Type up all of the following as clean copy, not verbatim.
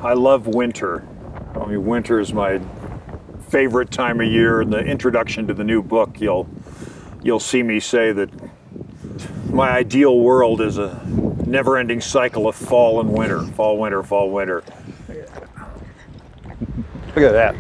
I love winter. I mean, winter is my favorite time of year. In the introduction to the new book, you'll see me say that my ideal world is a never-ending cycle of fall and winter, fall, winter, fall, winter. Look at that.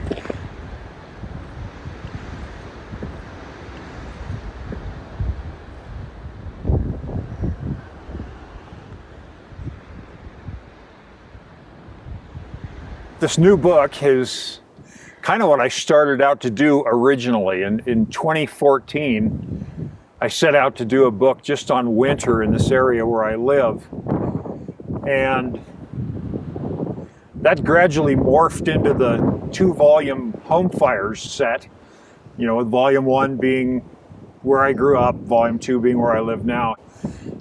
This new book is kind of what I started out to do originally. In 2014, I set out to do a book just on winter in this area where I live. And that gradually morphed into the 2-volume Home Fires set, with volume 1 being where I grew up, volume 2 being where I live now.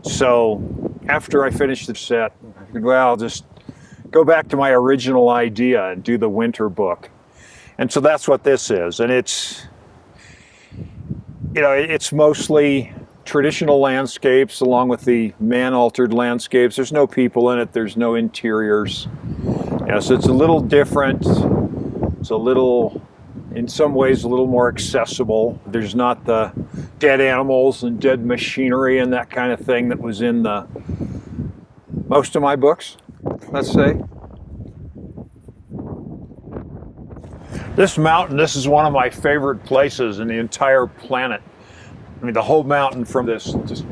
So after I finished the set, I figured, well, I'll just go back to my original idea and do the winter book. And so that's what this is. And it's mostly traditional landscapes along with the man-altered landscapes. There's no people in it. There's no interiors. So it's a little different. It's a little, in some ways, a little more accessible. There's not the dead animals and dead machinery and that kind of thing that was in most of my books, let's say. This mountain, this is one of my favorite places in the entire planet. I mean, the whole mountain from this just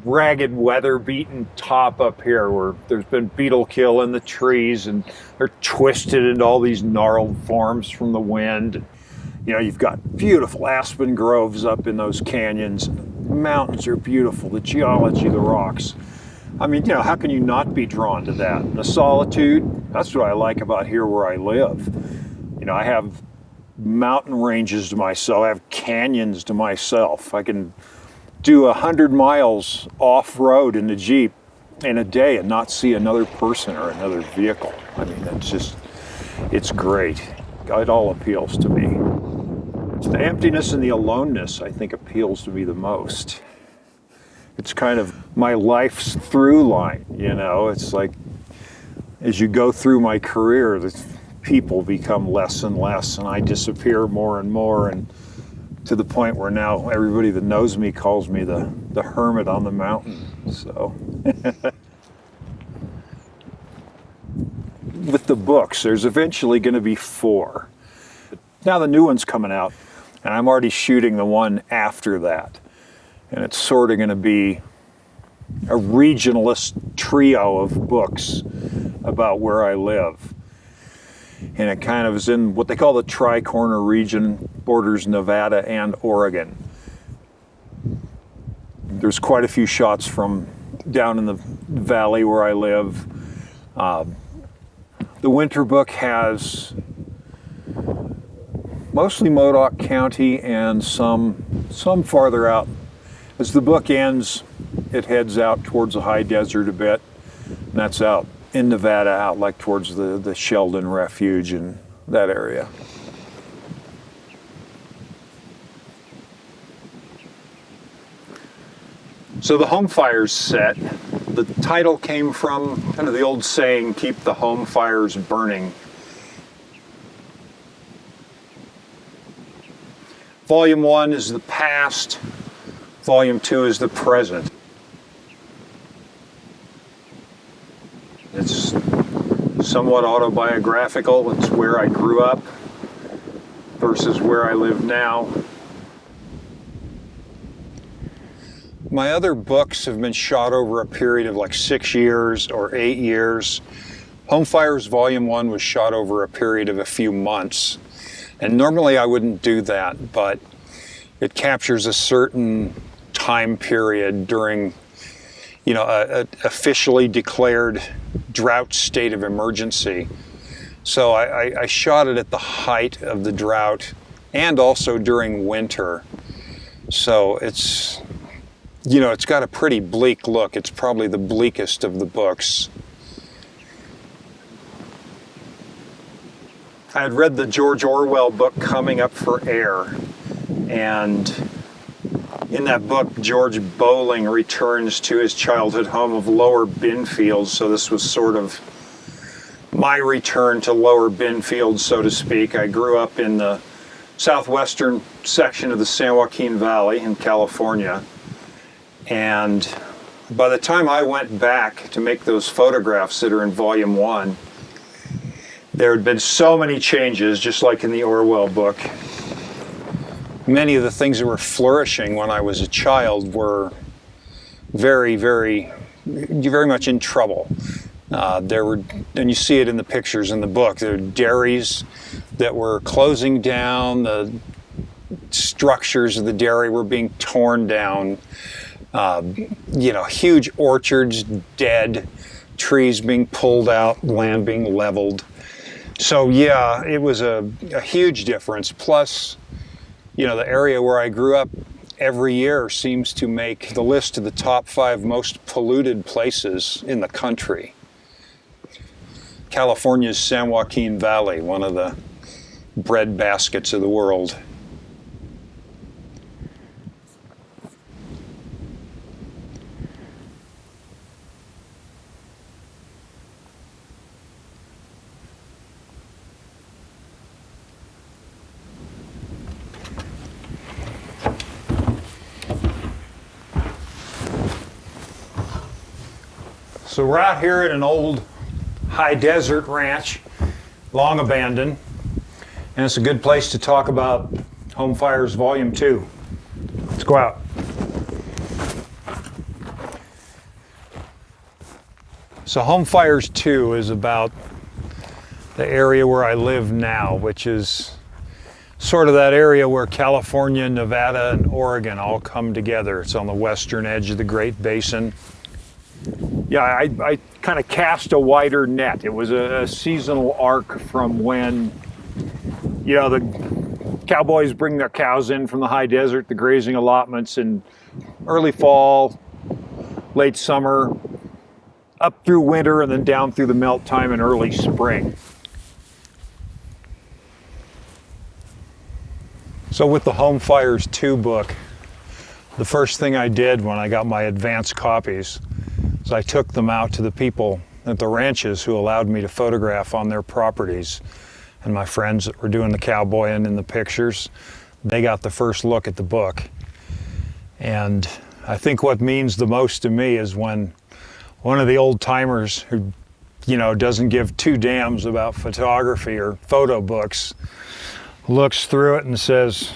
ragged, weather-beaten top up here where there's been beetle kill in the trees and they're twisted into all these gnarled forms from the wind. You've got beautiful aspen groves up in those canyons. The mountains are beautiful, the geology, the rocks. I mean, how can you not be drawn to that? And the solitude, that's what I like about here where I live. I have mountain ranges to myself. I have canyons to myself. I can do 100 miles off-road in the Jeep in a day and not see another person or another vehicle. I mean, it's great. It all appeals to me. The emptiness and the aloneness, I think, appeals to me the most. It's kind of my life's through line, It's like, as you go through my career, the people become less and less, and I disappear more and more, and to the point where now everybody that knows me calls me the hermit on the mountain. So with the books, there's eventually going to be 4. Now the new one's coming out, and I'm already shooting the one after that. And it's sort of going to be a regionalist trio of books about where I live. And it kind of is in what they call the Tri-Corner region, borders Nevada and Oregon. There's quite a few shots from down in the valley where I live. The winter book has mostly Modoc County and some farther out. As the book ends, it heads out towards the high desert a bit, and that's out in Nevada, out like towards the Sheldon Refuge and that area. So the Home Fires set, the title came from kind of the old saying, keep the home fires burning. Volume 1 is the past, Volume 2 is the present. It's somewhat autobiographical. It's where I grew up versus where I live now. My other books have been shot over a period of like 6 years or 8 years. Home Fires Volume 1 was shot over a period of a few months. And normally I wouldn't do that, but it captures a certain time period during, a officially declared drought state of emergency. So I shot it at the height of the drought and also during winter. So it's got a pretty bleak look. It's probably the bleakest of the books. I had read the George Orwell book Coming Up for Air, and in that book, George Bowling returns to his childhood home of Lower Binfield, so this was sort of my return to lower Binfield, so to speak. I grew up in the southwestern section of the San Joaquin Valley in California. And by the time I went back to make those photographs that are in volume 1, there had been so many changes, just like in the Orwell book. Many of the things that were flourishing when I was a child were very, very much in trouble. There were, and you see it in the pictures in the book, there were dairies that were closing down, the structures of the dairy were being torn down, huge orchards dead, trees being pulled out, land being leveled. So yeah, it was a huge difference. Plus, the area where I grew up every year seems to make the list of the top 5 most polluted places in the country. California's San Joaquin Valley, one of the bread baskets of the world. So we're out here at an old high desert ranch, long abandoned, and it's a good place to talk about Home Fires Volume 2. Let's go out. So Home Fires 2 is about the area where I live now, which is sort of that area where California, Nevada, and Oregon all come together. It's on the western edge of the Great Basin. Yeah, I kind of cast a wider net. It was a seasonal arc from when, the cowboys bring their cows in from the high desert, the grazing allotments in early fall, late summer, up through winter, and then down through the melt time in early spring. So with the Home Fires 2 book, the first thing I did when I got my advance copies is I took them out to the people at the ranches who allowed me to photograph on their properties. And my friends that were doing the cowboying in the pictures, they got the first look at the book. And I think what means the most to me is when one of the old timers who, doesn't give 2 damns about photography or photo books looks through it and says,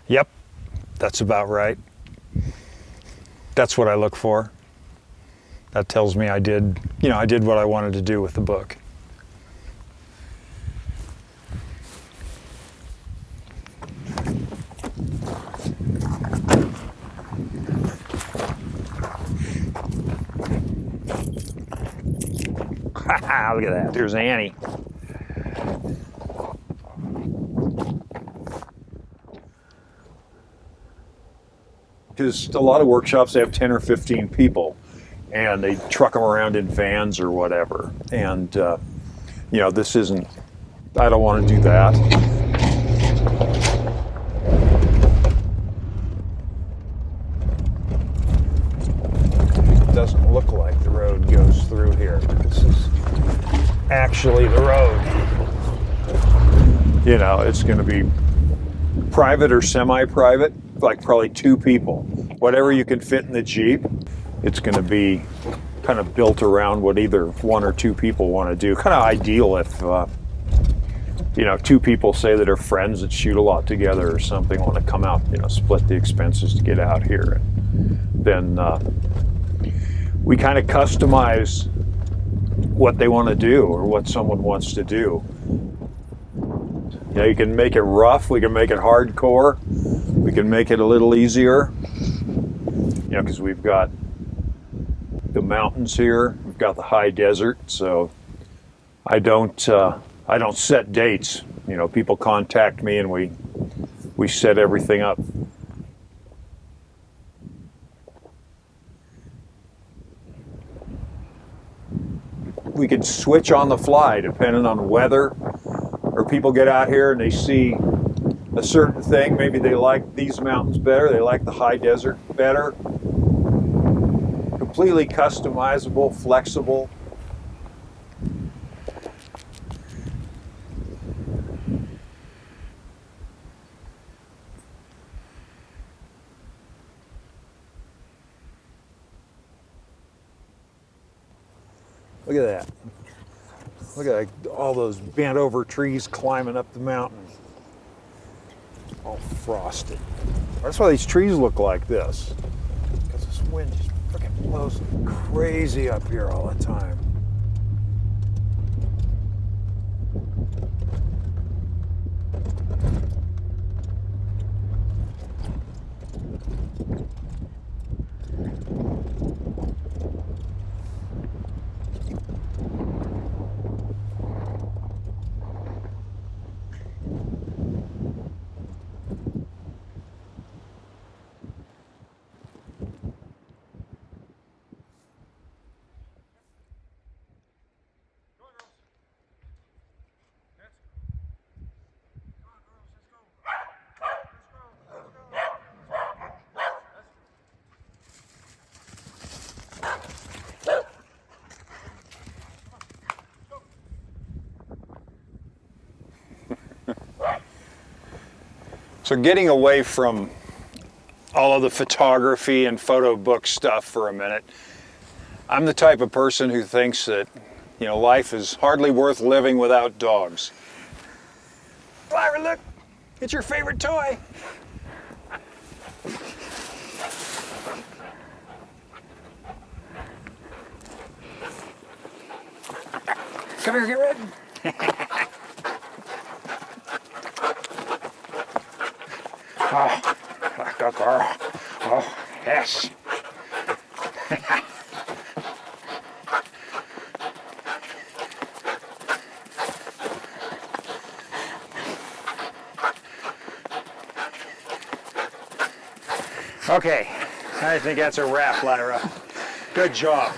"Yep, that's about right. That's what I look for." That tells me I did what I wanted to do with the book. Look at that. There's Annie. Because a lot of workshops, they have 10 or 15 people. And they truck them around in vans or whatever. And, this isn't, I don't want to do that. It doesn't look like the road goes through here. This is actually the road. It's going to be private or semi-private, like probably 2 people. Whatever you can fit in the Jeep. It's going to be kind of built around what either 1 or 2 people want to do. Kind of ideal if, 2 people say that are friends that shoot a lot together or something, want to come out, split the expenses to get out here. And then we kind of customize what they want to do or what someone wants to do. You can make it rough, we can make it hardcore, we can make it a little easier, because we've got the mountains here, we've got the high desert, so I don't set dates. People contact me and we set everything up. We can switch on the fly depending on weather, or people get out here and they see a certain thing. Maybe they like these mountains better, they like the high desert better. Completely customizable, flexible. Look at that. Look at all those bent over trees climbing up the mountain. All frosted. That's why these trees look like this. Because this wind just freaking blows crazy up here all the time. So getting away from all of the photography and photo book stuff for a minute, I'm the type of person who thinks that, life is hardly worth living without dogs. Lyra, look, it's your favorite toy. Come here, get ready. Oh, like a girl. Oh, yes. Okay, I think that's a wrap, Lyra. Good job.